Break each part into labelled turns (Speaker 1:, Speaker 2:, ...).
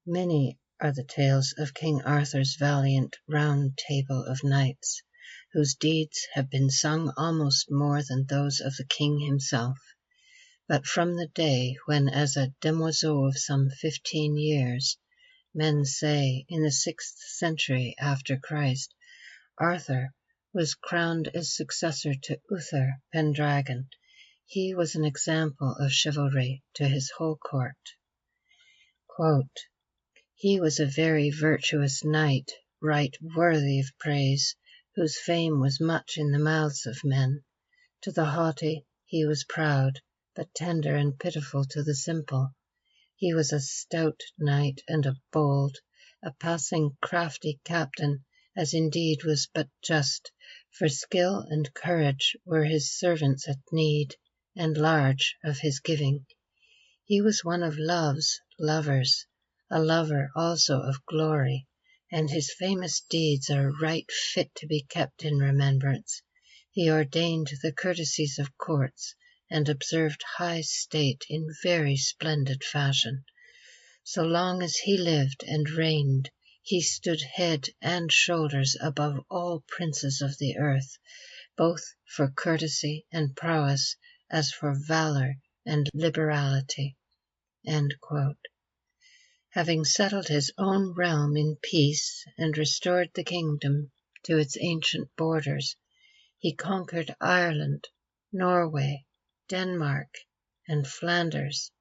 Speaker 1: Many are the tales of King Arthur's valiant Round Table of Knights, whose deeds have been sung almost more than those of the king himself. But from the day when, as a demoiselle of some 15 years, men say in the 6th century after Christ, Arthur was crowned as successor to Uther Pendragon, he was an example of chivalry to his whole court. Quote, "He was a very virtuous knight, right worthy of praise, whose fame was much in the mouths of men. To the haughty he was proud, but tender and pitiful to the simple. He was a stout knight and a bold, a passing crafty captain, as indeed was but just, for skill and courage were his servants at need, and large of his giving. He was one of love's lovers, a lover also of glory, and his famous deeds are right fit to be kept in remembrance. He ordained the courtesies of courts, and observed high state in very splendid fashion. So long as he lived and reigned, he stood head and shoulders above all princes of the earth, both for courtesy and prowess, as for valor and liberality." End quote. Having settled his own realm in peace and restored the kingdom to its ancient borders, he conquered Ireland, Norway, Denmark, and Flanders,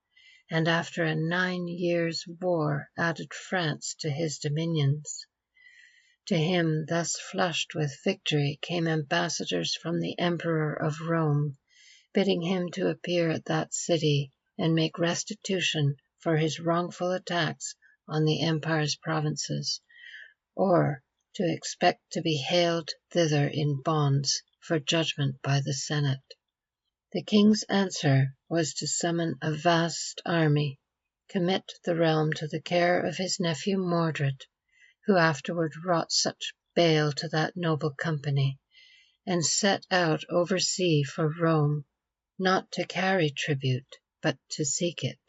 Speaker 1: and after a 9 years' war added France to his dominions. To him, thus flushed with victory, came ambassadors from the Emperor of Rome, bidding him to appear at that city and make restitution for his wrongful attacks on the empire's provinces, or to expect to be haled thither in bonds for judgment by the Senate. The king's answer was to summon a vast army, commit the realm to the care of his nephew Mordred, who afterward wrought such bale to that noble company, and set out over sea for Rome, not to carry tribute, but to seek it.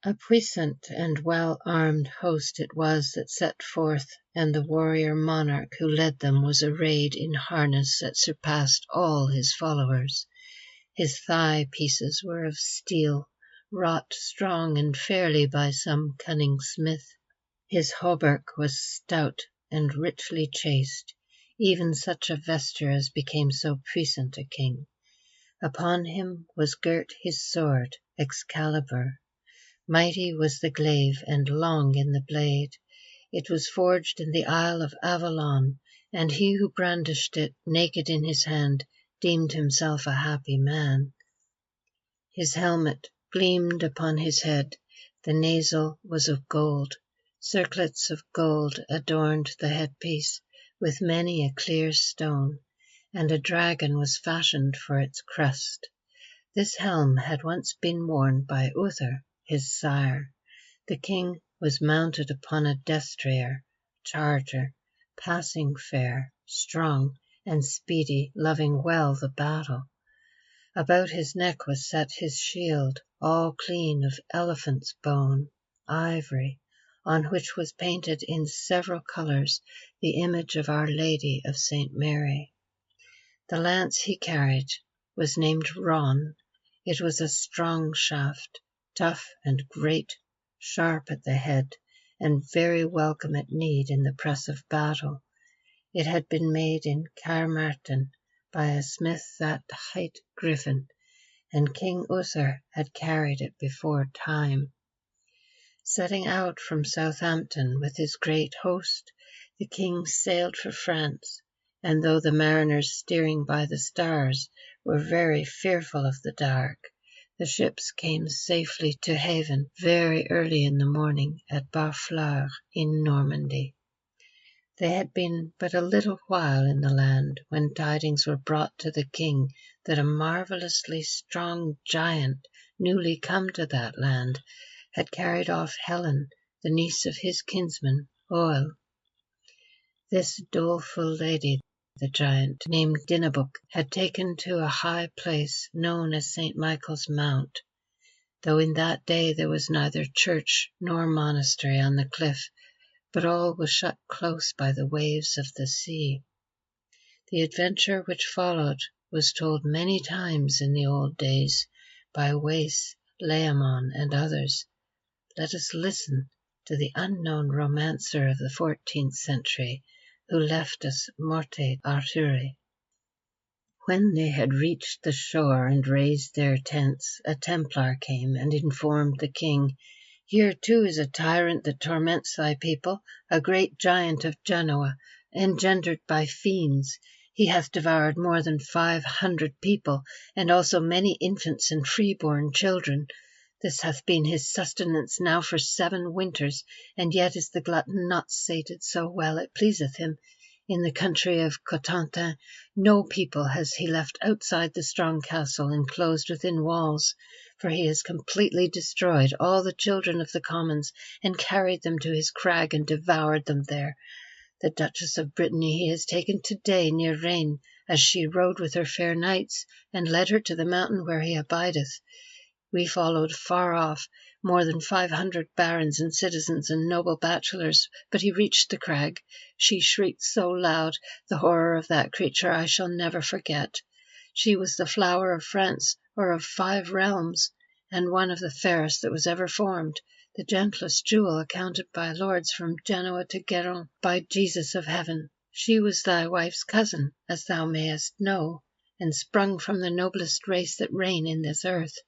Speaker 1: A puissant and well-armed host it was that set forth, and the warrior monarch who led them was arrayed in harness that surpassed all his followers. His thigh pieces were of steel, wrought strong and fairly by some cunning smith. His hauberk was stout and richly chased, even such a vesture as became so puissant a king. Upon him was girt his sword, Excalibur. Mighty was the glaive and long in the blade. It was forged in the Isle of Avalon, and he who brandished it naked in his hand deemed himself a happy man. His helmet gleamed upon his head, the nasal was of gold, circlets of gold adorned the headpiece with many a clear stone, and a dragon was fashioned for its crest. This helm had once been worn by Uther, his sire. The king was mounted upon a destrier, charger, passing fair, strong, and speedy, loving well the battle. About his neck was set his shield, all clean of elephant's bone, ivory, on which was painted in several colours the image of Our Lady of St. Mary. The lance he carried was named Ron. It was a strong shaft, tough and great, sharp at the head, and very welcome at need in the press of battle. It had been made in Caermarthen by a smith that hight Griffin, and King Uther had carried it before time. Setting out from Southampton with his great host, the king sailed for France, and though the mariners steering by the stars were very fearful of the dark, the ships came safely to haven very early in the morning at Barfleur in Normandy. They had been but a little while in the land when tidings were brought to the king that a marvellously strong giant, newly come to that land, had carried off Helen, the niece of his kinsman Oil. This doleful lady the giant, named Dinnabuch, had taken to a high place known as St. Michael's Mount. though in that day there was neither church nor monastery on the cliff, but all was shut close by the waves of the sea. The adventure which followed was told many times in the old days by Wace, Leamon, and others. Let us listen to the unknown romancer of the 14th century, who left us Morte Arturi. When they had reached the shore and raised their tents, a Templar came and informed the king, "Here too is a tyrant that torments thy people, a great giant of Genoa, engendered by fiends. He hath devoured more than 500 people, and also many infants and freeborn children. This hath been his sustenance now for 7 winters, and yet is the glutton not sated, so well it pleaseth him. In the country of Cotentin no people has he left outside the strong castle enclosed within walls, for he has completely destroyed all the children of the commons, and carried them to his crag and devoured them there. The Duchess of Brittany he has taken today near Rennes, as she rode with her fair knights, and led her to the mountain where he abideth. We followed far off, more than 500 barons and citizens and noble bachelors, but he reached the crag. She shrieked so loud, the horror of that creature I shall never forget. She was the flower of France, or of 5 realms, and one of the fairest that was ever formed, the gentlest jewel accounted by lords from Genoa to Guérin, by Jesus of heaven. She was thy wife's cousin, as thou mayest know, and sprung from the noblest race that reign in this earth.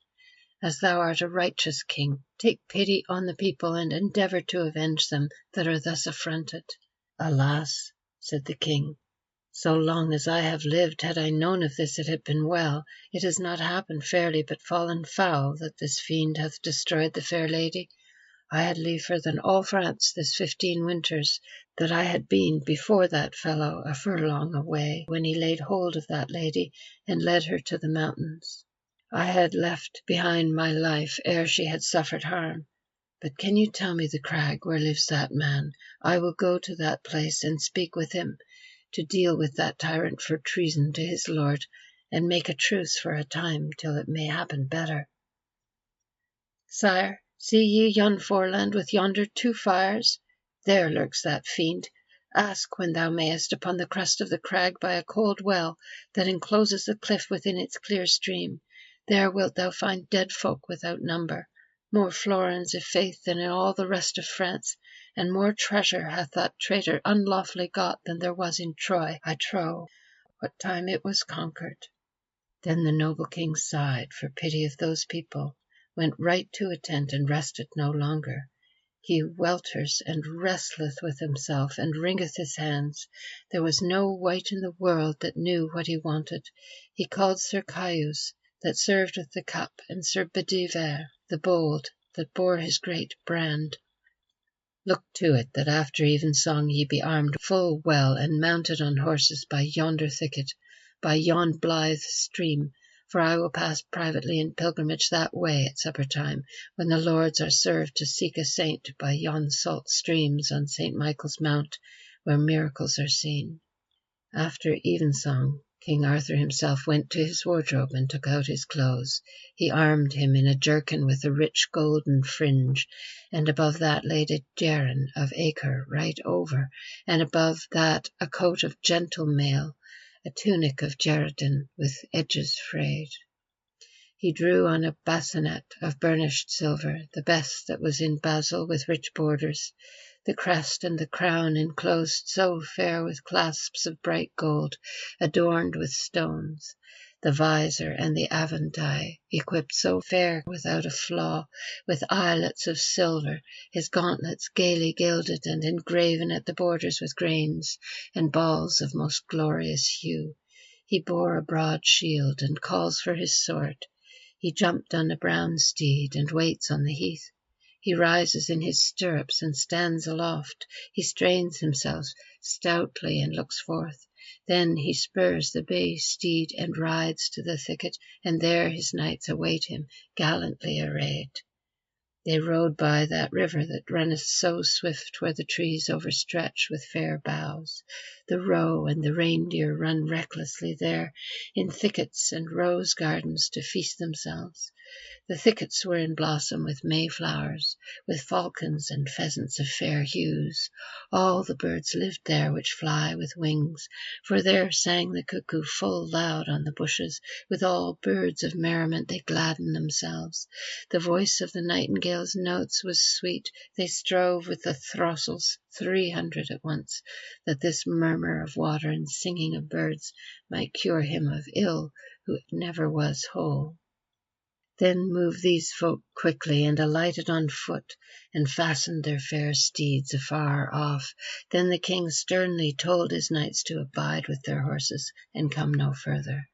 Speaker 1: As thou art a righteous king, take pity on the people and endeavour to avenge them that are thus affronted." "Alas," said the king, "so long as I have lived, had I known of this it had been well. It has not happened fairly, but fallen foul, that this fiend hath destroyed the fair lady. I had liefer than all France this 15 winters that I had been before that fellow a furlong away, when he laid hold of that lady and led her to the mountains. I had left behind my life ere she had suffered harm. But can you tell me the crag where lives that man? I will go to that place and speak with him, to deal with that tyrant for treason to his lord, and make a truce for a time till it may happen better." "Sire, see ye yon foreland with yonder 2 fires? There lurks that fiend. Ask when thou mayest upon the crest of the crag by a cold well that encloses the cliff within its clear stream. There wilt thou find dead folk without number, more florins, i' faith, than in all the rest of France, and more treasure hath that traitor unlawfully got than there was in Troy, I trow, what time it was conquered." Then the noble king sighed for pity of those people, went right to a tent, and rested no longer. He welters and wrestleth with himself, and wringeth his hands. There was no wight in the world that knew what he wanted. He called Sir Caius, that served with the cup, and Sir Bedivere, the bold, that bore his great brand. "Look to it that after evensong ye be armed full well, and mounted on horses by yonder thicket, by yon blithe stream, for I will pass privately in pilgrimage that way at supper time, when the lords are served to seek a saint by yon salt streams on St. Michael's Mount, where miracles are seen." After evensong, King Arthur himself went to his wardrobe and took out his clothes. He armed him in a jerkin with a rich golden fringe, and above that laid a gerron of acre right over, and above that a coat of gentle mail, a tunic of Geraldin with edges frayed. He drew on a bascinet of burnished silver, the best that was in Basel, with rich borders, the crest and the crown enclosed so fair with clasps of bright gold, adorned with stones, the visor and the aventine equipped so fair without a flaw, with eyelets of silver, his gauntlets gaily gilded and engraven at the borders with grains and balls of most glorious hue. He bore a broad shield, and calls for his sword. He jumped on a brown steed, and waits on the heath. He rises in his stirrups and stands aloft. He strains himself stoutly and looks forth. Then he spurs the bay steed and rides to the thicket, and there his knights await him, gallantly arrayed. They rode by that river that runneth so swift, where the trees overstretch with fair boughs. The roe and the reindeer run recklessly there, in thickets and rose gardens, to feast themselves. The thickets were in blossom with mayflowers, with falcons and pheasants of fair hues. All the birds lived there which fly with wings, for there sang the cuckoo full loud on the bushes. With all birds of merriment they gladdened themselves. The voice of the nightingale's notes was sweet. They strove with the throstles, 300 at once, that this murmur of water and singing of birds might cure him of ill who never was whole. Then moved these folk quickly, and alighted on foot, and fastened their fair steeds afar off. Then the king sternly told his knights to abide with their horses, and come no further.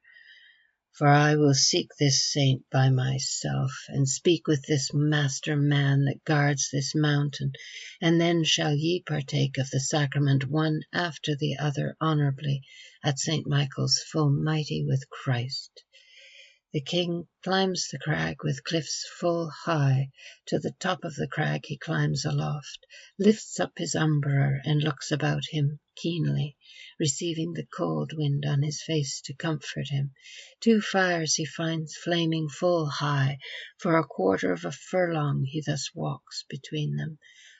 Speaker 1: For I will seek this saint by myself, and speak with this master man that guards this mountain, and then shall ye partake of the sacrament one after the other honourably at St. Michael's full mighty with Christ. The king climbs the crag with cliffs full high. To the top of the crag he climbs aloft, lifts up his umberer, and looks about him keenly, receiving the cold wind on his face to comfort him. 2 fires he finds flaming full high. For a quarter of a furlong he thus walks between them.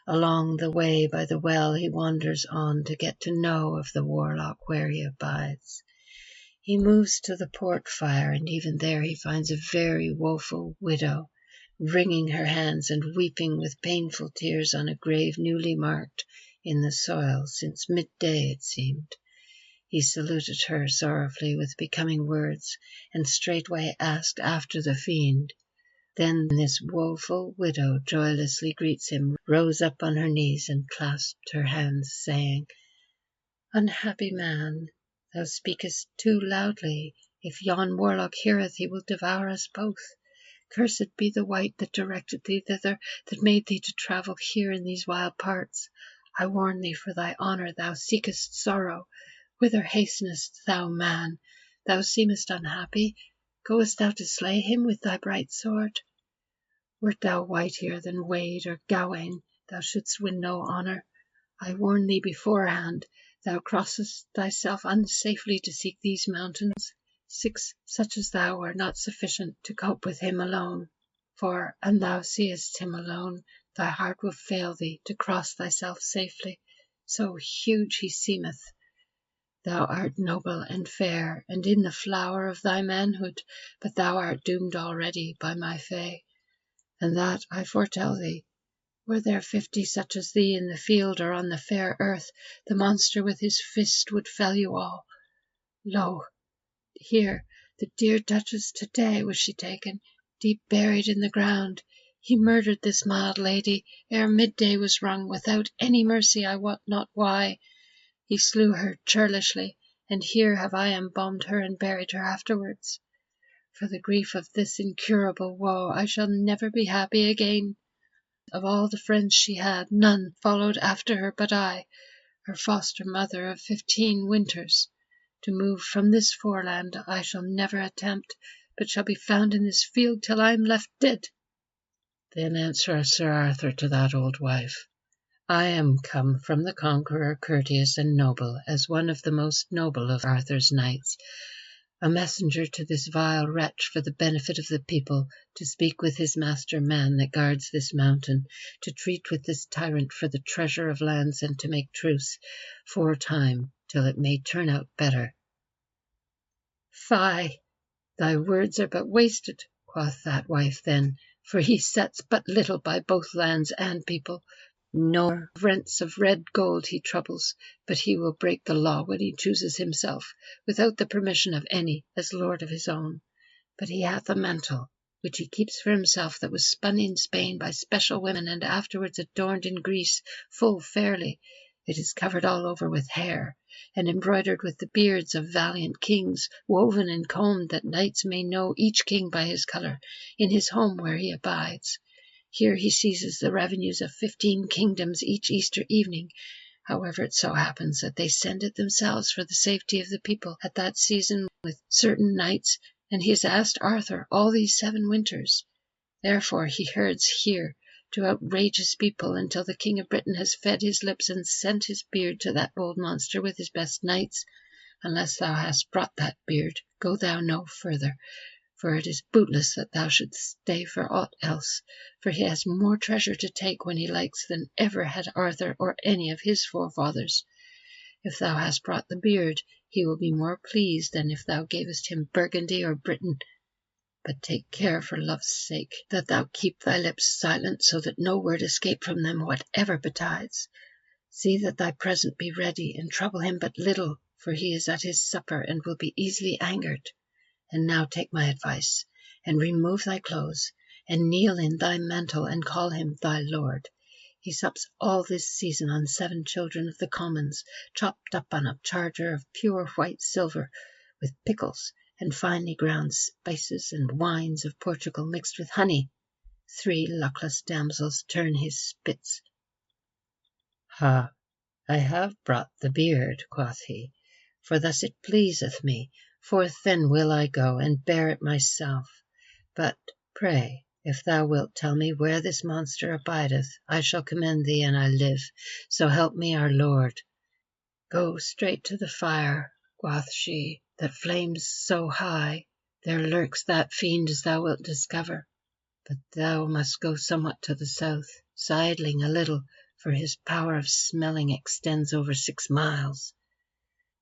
Speaker 1: Along the way by the well he wanders on to get to know of the warlock where he abides. He moves to the port fire, and even there he finds a very woeful widow, wringing her hands and weeping with painful tears on a grave newly marked in the soil, since midday it seemed. He saluted her sorrowfully with becoming words, and straightway asked after the fiend. Then this woeful widow joylessly greets him, rose up on her knees, and clasped her hands, saying, "Unhappy man, thou speakest too loudly. If yon warlock heareth, he will devour us both. Cursed be the wight that directed thee thither, that made thee to travel here in these wild parts. I warn thee, for thy honour thou seekest sorrow. Whither hastenest thou, man? Thou seemest unhappy. Goest thou to slay him with thy bright sword? Wert thou wightier than Wade or Gawain, thou shouldst win no honour. I warn thee beforehand. Thou crossest thyself unsafely to seek these mountains. 6 such as thou are not sufficient to cope with him alone. For, an thou seest him alone, thy heart will fail thee to cross thyself safely. So huge he seemeth. Thou art noble and fair, and in the flower of thy manhood, but thou art doomed already by my fay. And that I foretell thee. Were there 50 such as thee in the field or on the fair earth, the monster with his fist would fell you all. Lo, here, the dear Duchess today was she taken, deep buried in the ground. He murdered this mild lady ere midday was rung, without any mercy, I wot not why. He slew her churlishly, and here have I embalmed her and buried her afterwards. For the grief of this incurable woe, I shall never be happy again. Of all the friends she had, none followed after her but I, her foster mother of 15 winters. To move from this foreland I shall never attempt, but shall be found in this field till I am left dead." Then answered Sir Arthur to that old wife, "I am come from the Conqueror, courteous and noble, as one of the most noble of Arthur's knights, a messenger to this vile wretch for the benefit of the people, to speak with his master man that guards this mountain, to treat with this tyrant for the treasure of lands, and to make truce for time till it may turn out better." "Fie, thy words are but wasted," quoth that wife then, "for he sets but little by both lands and people. Nor rents of red gold he troubles, but he will break the law when he chooses himself, without the permission of any, as lord of his own. But he hath a mantle, which he keeps for himself, that was spun in Spain by special women, and afterwards adorned in Greece full fairly. It is covered all over with hair, and embroidered with the beards of valiant kings, woven and combed, that knights may know each king by his colour, in his home where he abides. Here he seizes the revenues of 15 kingdoms each Easter evening. However, it so happens that they send it themselves for the safety of the people at that season with certain knights, and he has asked Arthur all these 7 winters. Therefore he herds here to outrage his people until the King of Britain has fed his lips and sent his beard to that bold monster with his best knights. Unless thou hast brought that beard, go thou no further, for it is bootless that thou shouldst stay for aught else, for he has more treasure to take when he likes than ever had Arthur or any of his forefathers. If thou hast brought the beard, he will be more pleased than if thou gavest him Burgundy or Britain. But take care, for love's sake, that thou keep thy lips silent, so that no word escape from them whatever betides. See that thy present be ready, and trouble him but little, for he is at his supper and will be easily angered. And now take my advice, and remove thy clothes, and kneel in thy mantle, and call him thy lord. He sups all this season on 7 children of the commons, chopped up on a charger of pure white silver, with pickles, and finely ground spices, and wines of Portugal mixed with honey. 3 luckless damsels turn his spits. Ha, I have brought the beard, quoth he, for thus it pleaseth me. Forth then will I go, and bear it myself. But, pray, if thou wilt tell me where this monster abideth, I shall commend thee an I live, so help me our Lord. Go straight to the fire, quoth she, that flames so high. There lurks that fiend as thou wilt discover. But thou must go somewhat to the south, sidling a little, for his power of smelling extends over 6 miles.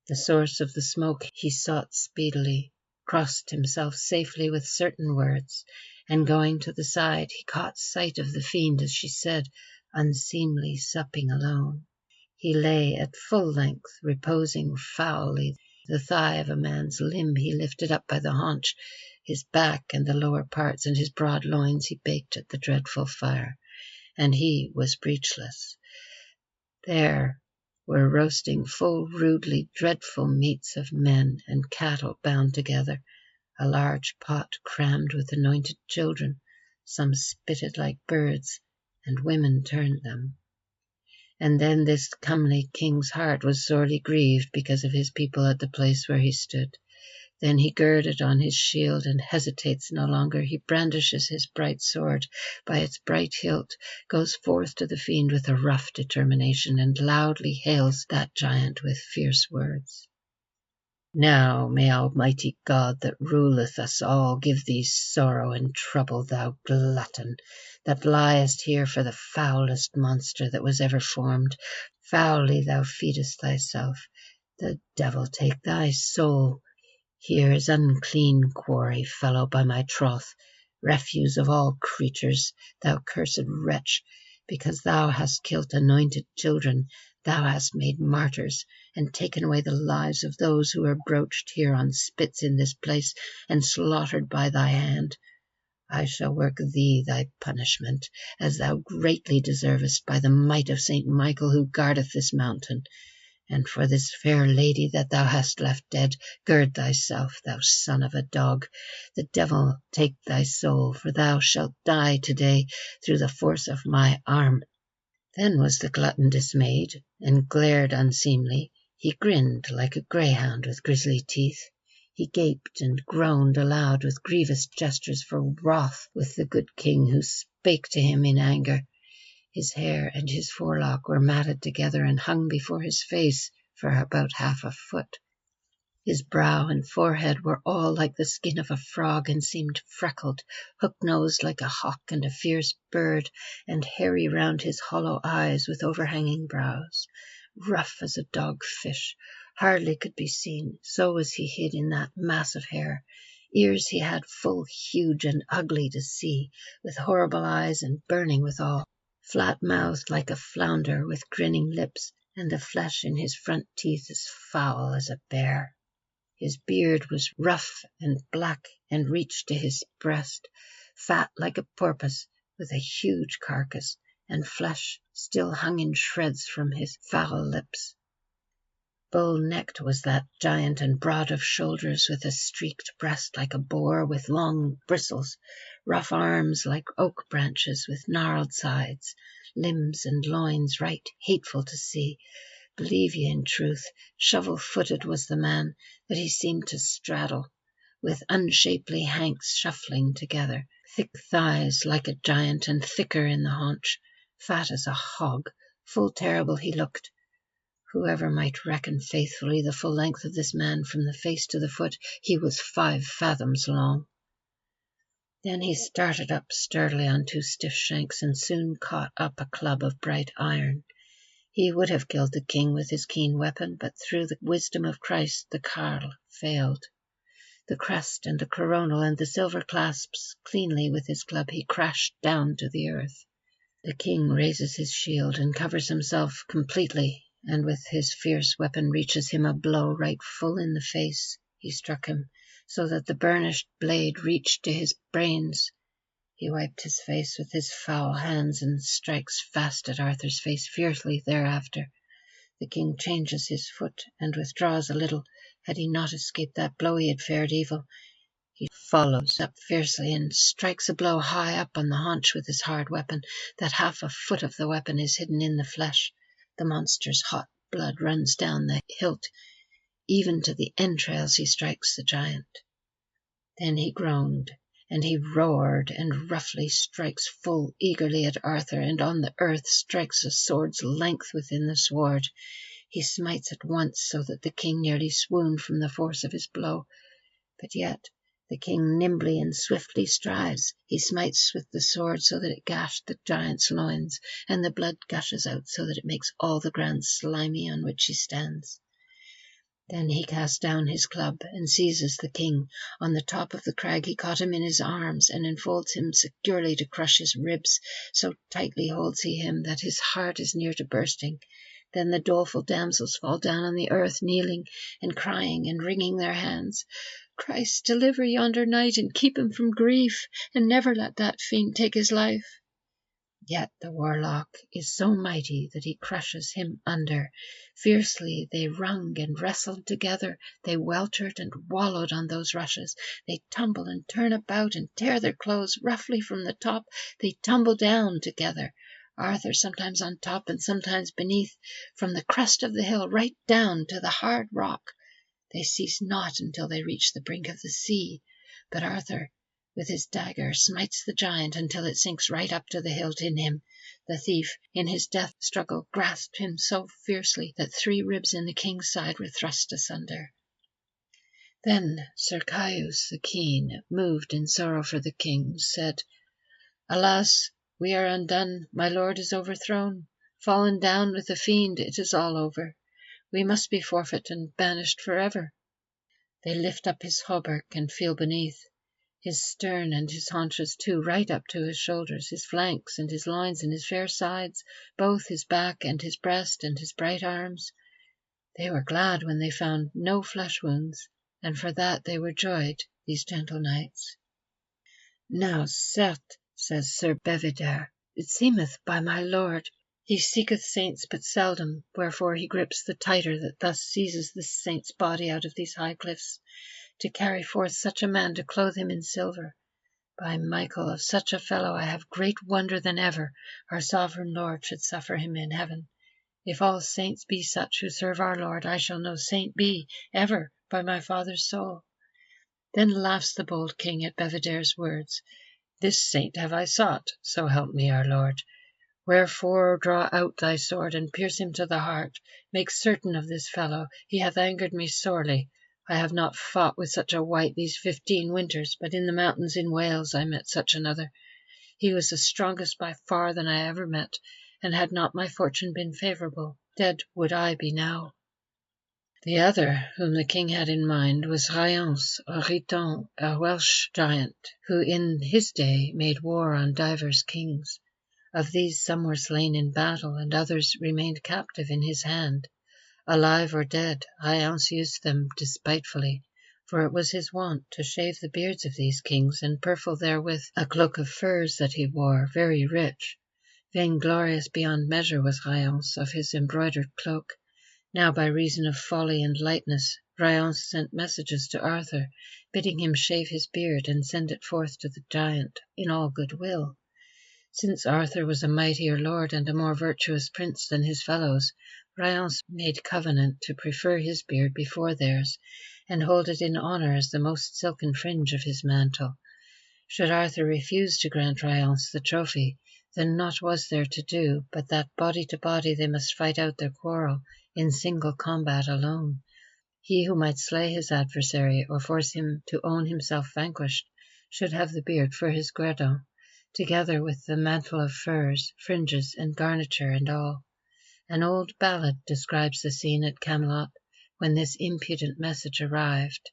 Speaker 1: The source of the smoke he sought speedily, crossed himself safely with certain words, and going to the side he caught sight of the fiend, as she said, unseemly supping alone. He lay at full length, reposing foully. The thigh of a man's limb he lifted up by the haunch, his back and the lower parts and his broad loins he baked at the dreadful fire, and he was breechless. There were roasting full rudely dreadful meats of men and cattle bound together, a large pot crammed with anointed children, some spitted like birds, and women turned them. And then this comely king's heart was sorely grieved because of his people at the place where he stood. Then he girded on his shield and hesitates no longer. He brandishes his bright sword by its bright hilt, goes forth to the fiend with a rough determination, and loudly hails that giant with fierce words. Now may Almighty God that ruleth us all give thee sorrow and trouble, thou glutton, that liest here for the foulest monster that was ever formed. Foully thou feedest thyself. The devil take thy soul. Here is unclean quarry, fellow, by my troth, refuse of all creatures, thou cursed wretch, because thou hast killed anointed children, thou hast made martyrs, and taken away the lives of those who were broached here on spits in this place, and slaughtered by thy hand. I shall work thee thy punishment, as thou greatly deservest, by the might of Saint Michael who guardeth this mountain. And for this fair lady that thou hast left dead, gird thyself, thou son of a dog. The devil take thy soul, for thou shalt die today through the force of my arm. Then was the glutton dismayed, and glared unseemly. He grinned like a greyhound with grisly teeth. He gaped and groaned aloud with grievous gestures for wrath with the good king, who spake to him in anger. His hair and his forelock were matted together and hung before his face for about 1/2 foot. His brow and forehead were all like the skin of a frog, and seemed freckled, hook-nosed like a hawk and a fierce bird, and hairy round his hollow eyes with overhanging brows. Rough as a dog-fish, hardly could be seen, so was he hid in that mass of hair. Ears he had full huge and ugly to see, with horrible eyes and burning withal. Flat-mouthed like a flounder, with grinning lips, and the flesh in his front teeth as foul as a bear. His beard was rough and black, and reached to his breast, fat like a porpoise, with a huge carcass, and flesh still hung in shreds from his foul lips. Bull-necked was that giant, and broad of shoulders, with a streaked breast like a boar, with long bristles, rough arms like oak branches, with gnarled sides, limbs and loins right hateful to see. Believe ye in truth, shovel-footed was the man, that he seemed to straddle, with unshapely hanks shuffling together, thick thighs like a giant, and thicker in the haunch, fat as a hog, full terrible he looked. Whoever might reckon faithfully the full length of this man from the face to the foot, he was 5 fathoms long. Then he started up sturdily on two stiff shanks, and soon caught up a club of bright iron. He would have killed the king with his keen weapon, but through the wisdom of Christ the carle failed. The crest and the coronal and the silver clasps cleanly with his club he crashed down to the earth. The king raises his shield and covers himself completely, and with his fierce weapon reaches him a blow right full in the face. He struck him, so that the burnished blade reached to his brains. He wiped his face with his foul hands and strikes fast at Arthur's face fiercely thereafter. The king changes his foot and withdraws a little. Had he not escaped that blow he had fared evil. He follows up fiercely and strikes a blow high up on the haunch with his hard weapon, that half a foot of the weapon is hidden in the flesh. The monster's hot blood runs down the hilt. Even to the entrails he strikes the giant. Then he groaned, and he roared, and roughly strikes full eagerly at Arthur, and on the earth strikes a sword's length within the sward. He smites at once, so that the king nearly swooned from the force of his blow. But yet the king nimbly and swiftly strives. He smites with the sword so that it gashed the giant's loins, and the blood gushes out so that it makes all the ground slimy on which he stands. Then he casts down his club and seizes the king. On the top of the crag he caught him in his arms and enfolds him securely to crush his ribs. So tightly holds he him that his heart is near to bursting. Then the doleful damsels fall down on the earth, kneeling and crying and wringing their hands. Christ, deliver yonder knight and keep him from grief, and never let that fiend take his life. Yet the warlock is so mighty that he crushes him under. Fiercely they wrung and wrestled together. They weltered and wallowed on those rushes. They tumble and turn about and tear their clothes roughly from the top. They tumble down together. Arthur sometimes on top and sometimes beneath, from the crest of the hill right down to the hard rock. They cease not until they reach the brink of the sea. But Arthur, with his dagger, smites the giant until it sinks right up to the hilt in him. The thief, in his death struggle, grasped him so fiercely that 3 ribs in the king's side were thrust asunder. Then Sir Caius the Keen, moved in sorrow for the king, said, "Alas, we are undone. My lord is overthrown. Fallen down with the fiend, it is all over. We must be forfeit and banished forever." They lift up his hauberk and feel beneath. His stern and his haunches too, right up to his shoulders, his flanks and his loins and his fair sides, both his back and his breast and his bright arms. They were glad when they found no flesh wounds, and for that they were joyed, these gentle knights. "Now, certes," says Sir Bedivere, "it seemeth by my lord he seeketh saints but seldom, wherefore he grips the tighter that thus seizes this saint's body out of these high cliffs, to carry forth such a man to clothe him in silver. By Michael, of such a fellow I have great wonder than ever our sovereign Lord should suffer him in heaven. If all saints be such who serve our Lord, I shall no saint be, ever, by my father's soul." Then laughs the bold king at Bedivere's words. "This saint have I sought, so help me our Lord. Wherefore draw out thy sword and pierce him to the heart. Make certain of this fellow. He hath angered me sorely. I have not fought with such a wight these 15 winters, but in the mountains in Wales I met such another. He was the strongest by far that I ever met, and had not my fortune been favourable, dead would I be now." The other whom the king had in mind was Ryance or Riton, a Welsh giant, who in his day made war on divers kings. Of these some were slain in battle, and others remained captive in his hand. Alive or dead, Ryance used them despitefully, for it was his wont to shave the beards of these kings, and purfle therewith a cloak of furs that he wore, very rich. Vainglorious beyond measure was Ryance of his embroidered cloak. Now by reason of folly and lightness, Ryance sent messages to Arthur, bidding him shave his beard and send it forth to the giant in all good will. Since Arthur was a mightier lord and a more virtuous prince than his fellows, Ryance made covenant to prefer his beard before theirs, and hold it in honour as the most silken fringe of his mantle. Should Arthur refuse to grant Ryance the trophy, then naught was there to do, but that body to body they must fight out their quarrel, in single combat alone. He who might slay his adversary, or force him to own himself vanquished, should have the beard for his guerdon, together with the mantle of furs, fringes, and garniture and all. An old ballad describes the scene at Camelot when this impudent message arrived.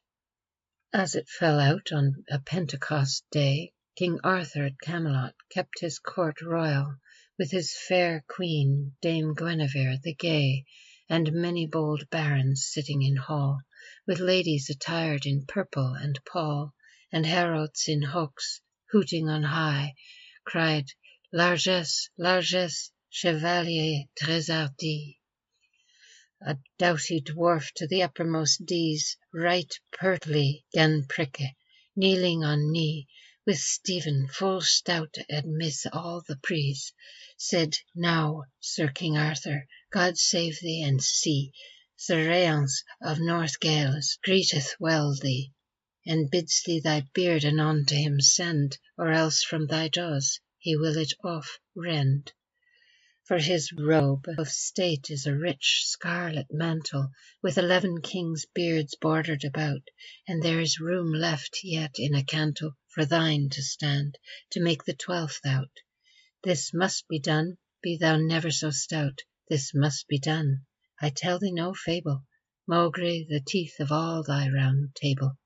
Speaker 1: As it fell out on a Pentecost day, King Arthur at Camelot kept his court royal, with his fair queen, Dame Guinevere the gay, and many bold barons sitting in hall, with ladies attired in purple and pall, and heralds in haughs, hooting on high, cried, Largesse, largesse, chevalier très hardi. A doughty dwarf to the uppermost D's right pertly gan pricke, kneeling on knee, with Stephen full stout admiss all the prise, said, Now, Sir King Arthur, God save thee, and see, Sir Réance of North Gales greeteth well thee, and bids thee thy beard anon to him send, or else from thy jaws he will it off rend. For his robe of state is a rich scarlet mantle, with 11 kings' beards bordered about, and there is room left yet in a cantle for thine to stand, to make the 12th out. This must be done, be thou never so stout, this must be done. I tell thee no fable, maugre the teeth of all thy round table.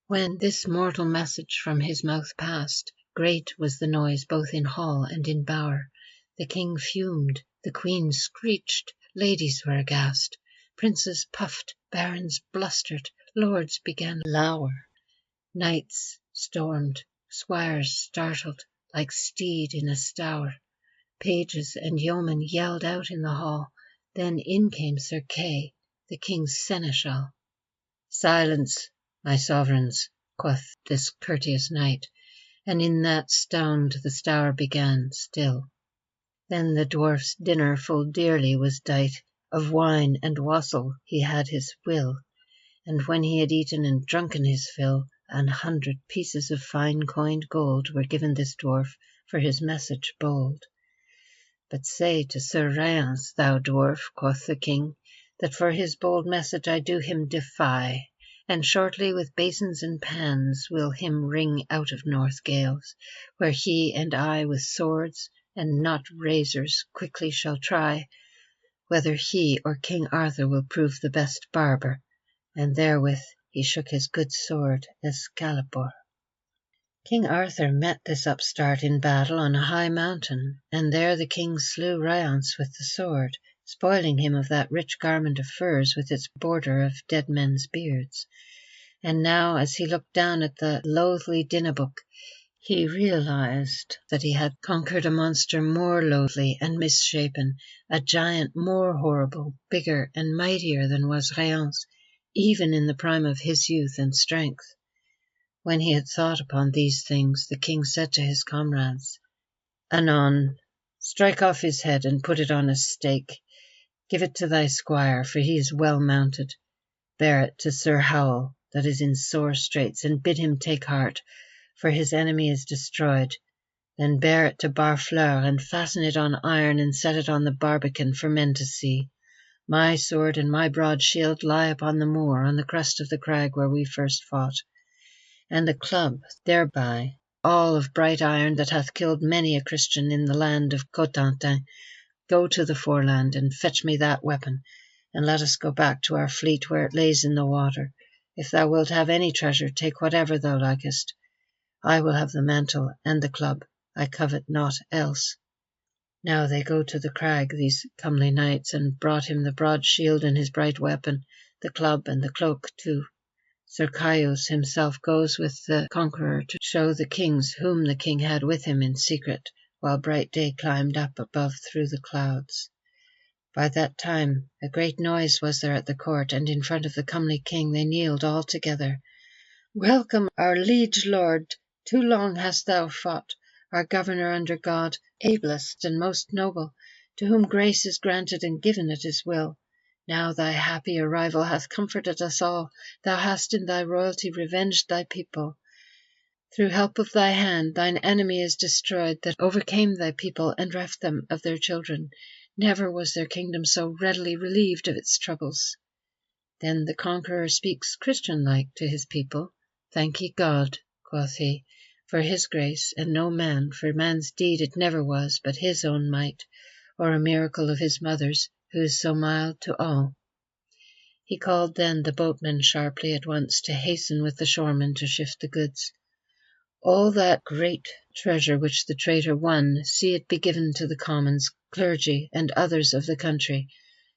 Speaker 1: When this mortal message from his mouth passed, great was the noise both in hall and in bower. The king fumed, the queen screeched, ladies were aghast, princes puffed, barons blustered, lords began lour, knights stormed, squires startled, like steed in a stour, pages and yeomen yelled out in the hall. Then in came Sir Kay, the king's seneschal. Silence, my sovereigns, quoth this courteous knight, and in that stound the stour began still. Then the dwarf's dinner full dearly was dight, of wine and wassail he had his will, and when he had eaten and drunken his fill, 100 pieces of fine coined gold were given this dwarf for his message bold. But say to Sir Réance, thou dwarf, quoth the king, that for his bold message I do him defy, and shortly with basins and pans will him wring out of North Gales, where he and I with swords and not razors quickly shall try whether he or King Arthur will prove the best barber, and therewith he shook his good sword Excalibur. King Arthur met this upstart in battle on a high mountain, and there the king slew Réance with the sword, spoiling him of that rich garment of furs with its border of dead men's beards. And now, as he looked down at the loathly Dinnabook, he realized that he had conquered a monster more loathly and misshapen, a giant more horrible, bigger and mightier than was Réance, even in the prime of his youth and strength. When he had thought upon these things, the king said to his comrades, Anon, strike off his head and put it on a stake. Give it to thy squire, for he is well mounted. Bear it to Sir Howell, that is in sore straits, and bid him take heart, for his enemy is destroyed. Then bear it to Barfleur, and fasten it on iron, and set it on the barbican for men to see. My sword and my broad shield lie upon the moor, on the crest of the crag where we first fought, and the club thereby, all of bright iron, that hath killed many a Christian in the land of Cotentin. Go to the foreland, and fetch me that weapon, and let us go back to our fleet where it lays in the water. If thou wilt have any treasure, take whatever thou likest. I will have the mantle and the club, I covet naught else. Now they go to the crag, these comely knights, and brought him the broad shield and his bright weapon, the club and the cloak too. Sir Caius himself goes with the Conqueror to show the kings whom the king had with him in secret, while bright day climbed up above through the clouds. By that time a great noise was there at the court, and in front of the comely king they kneeled all together. Welcome, our liege lord, too long hast thou fought, our governor under God, ablest and most noble, to whom grace is granted and given at his will. Now thy happy arrival hath comforted us all, thou hast in thy royalty revenged thy people. Through help of thy hand thine enemy is destroyed, that overcame thy people and reft them of their children. Never was their kingdom so readily relieved of its troubles. Then the Conqueror speaks Christian-like to his people. Thank ye God, quoth he, for his grace, and no man, for man's deed it never was, but his own might, or a miracle of his mother's, who is so mild to all. He called then the boatmen sharply at once to hasten with the shoremen to shift the goods. All that great treasure which the traitor won, see it be given to the commons, clergy, and others of the country.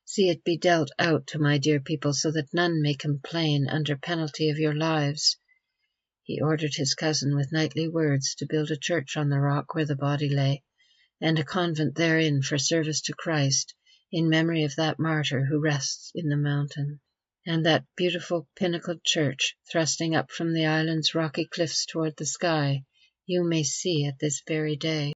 Speaker 1: See it be dealt out to my dear people, so that none may complain under penalty of your lives. He ordered his cousin with knightly words to build a church on the rock where the body lay, and a convent therein for service to Christ, in memory of that martyr who rests in the mountain. And that beautiful pinnacled church, thrusting up from the island's rocky cliffs toward the sky, you may see at this very day.